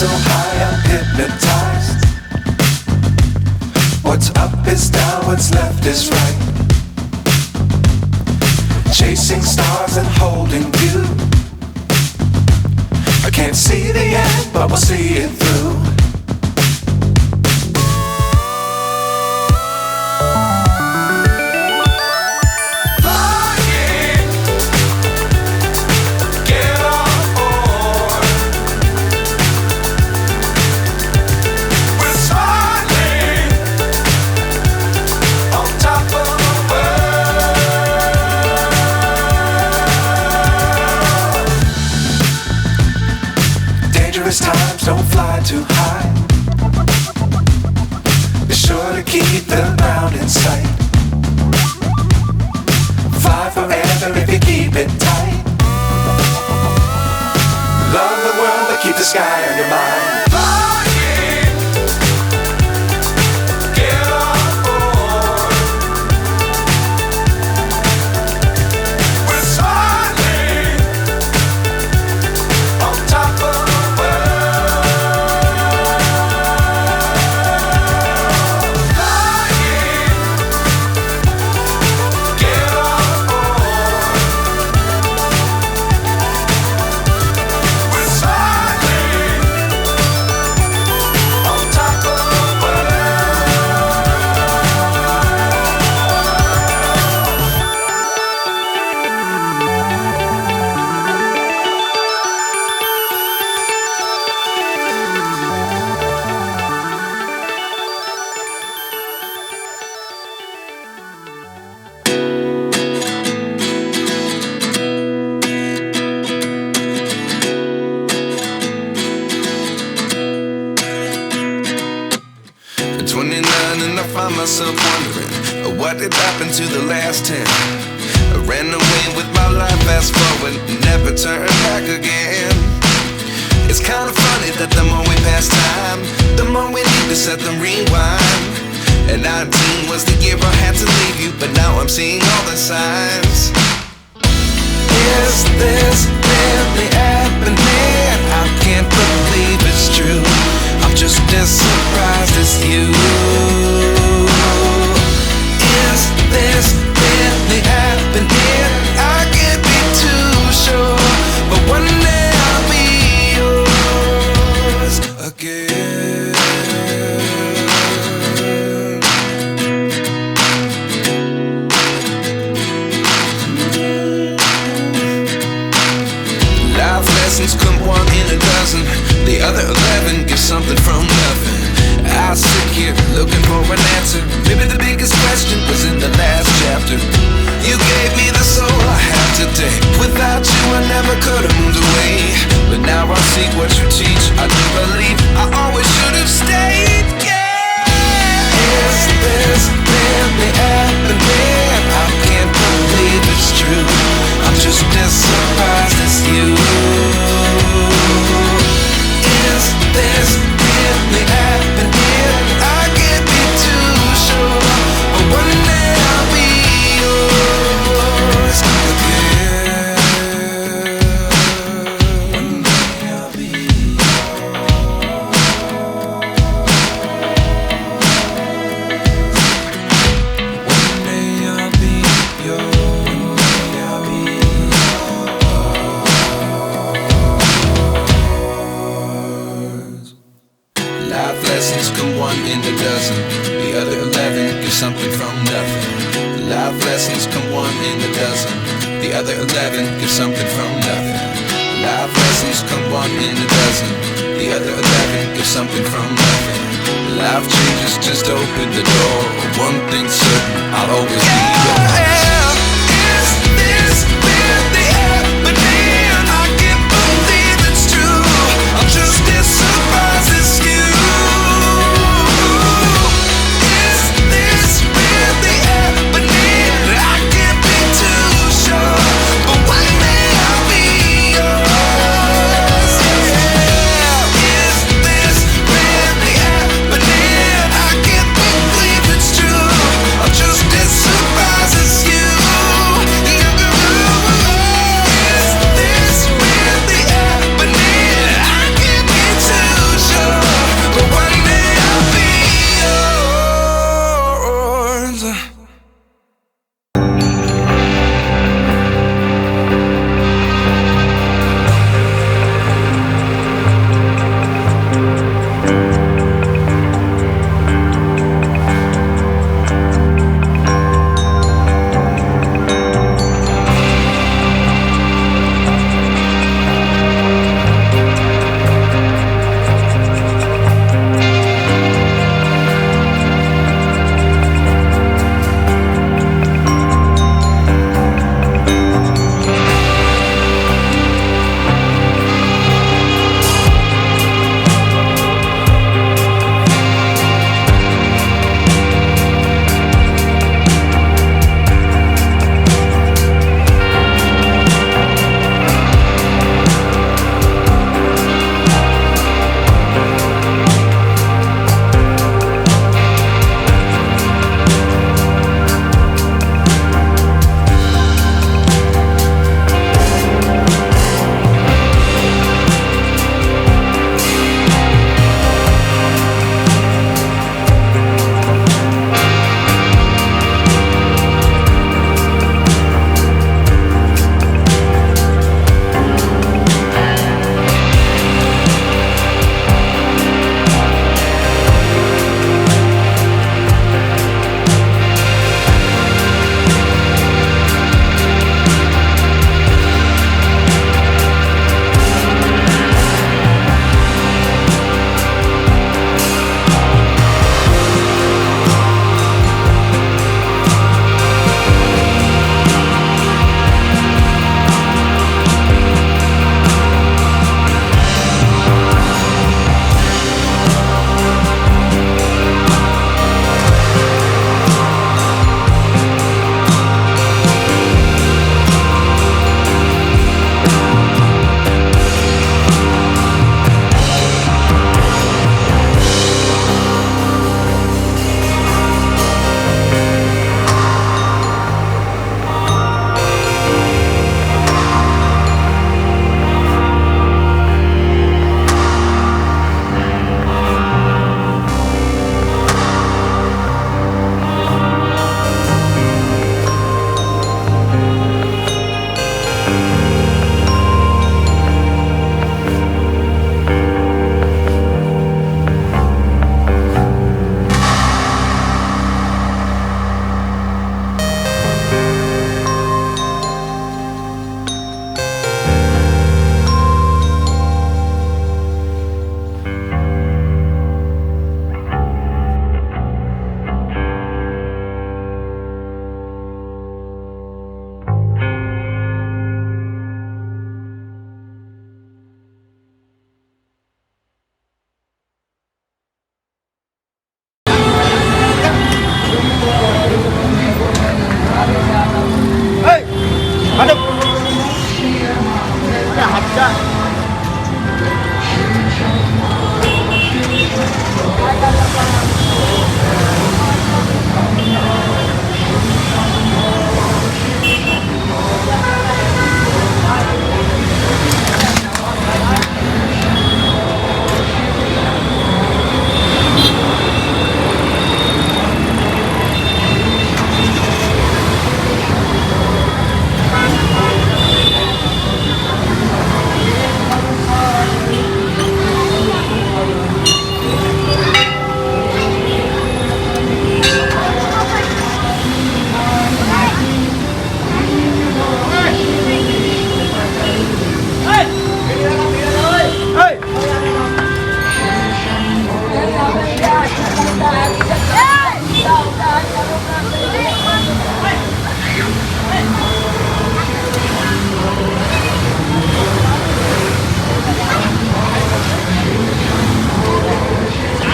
so high I'm hypnotized. What's up is down, what's left is right. Chasing stars and holding you. I can't see the end, but we'll see it through. Times don't fly too high. Be sure to keep the ground in sight. Fly forever if you keep it tight. Love the world but keep the sky on your mind. Myself wondering what did happen to the last 10. I ran away with my life, fast forward, never turn back again. It's kind of funny that the more we pass time, the more we need to set the rewind. And 19 was the year I had to leave you, but now I'm seeing all the signs. Is this really happening? I can't believe it's true. I'm just as surprised as you. Is this really happening? I can't be too sure, but one day I'll be yours again. Life lessons come one in a dozen. The other 11 give something from nothing. I sit here looking for an answer. Maybe the biggest question was in the last chapter. You gave me the soul I have today. Without you I never could have moved away. But now I see what you teach. I do believe I always should have stayed. Yeah. Is this really happening? I can't believe it's true. I'm just as surprised as you. Is this really happening? I can't be too sure, but one day I'll be yours again. One day I'll be yours. One day I'll be yours. One day I'll be yours. Life lessons come one in a dozen. The other 11 give something from nothing. Life lessons come one in a dozen. The other 11 give something from nothing. Life lessons come one in a dozen. The other 11 give something from nothing. Life changes just open the door. One thing's certain, I'll always be yours. Is this really happening? I can't believe it's true. I'm just as surprised as you. Surprises Hãy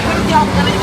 subscribe cho kênh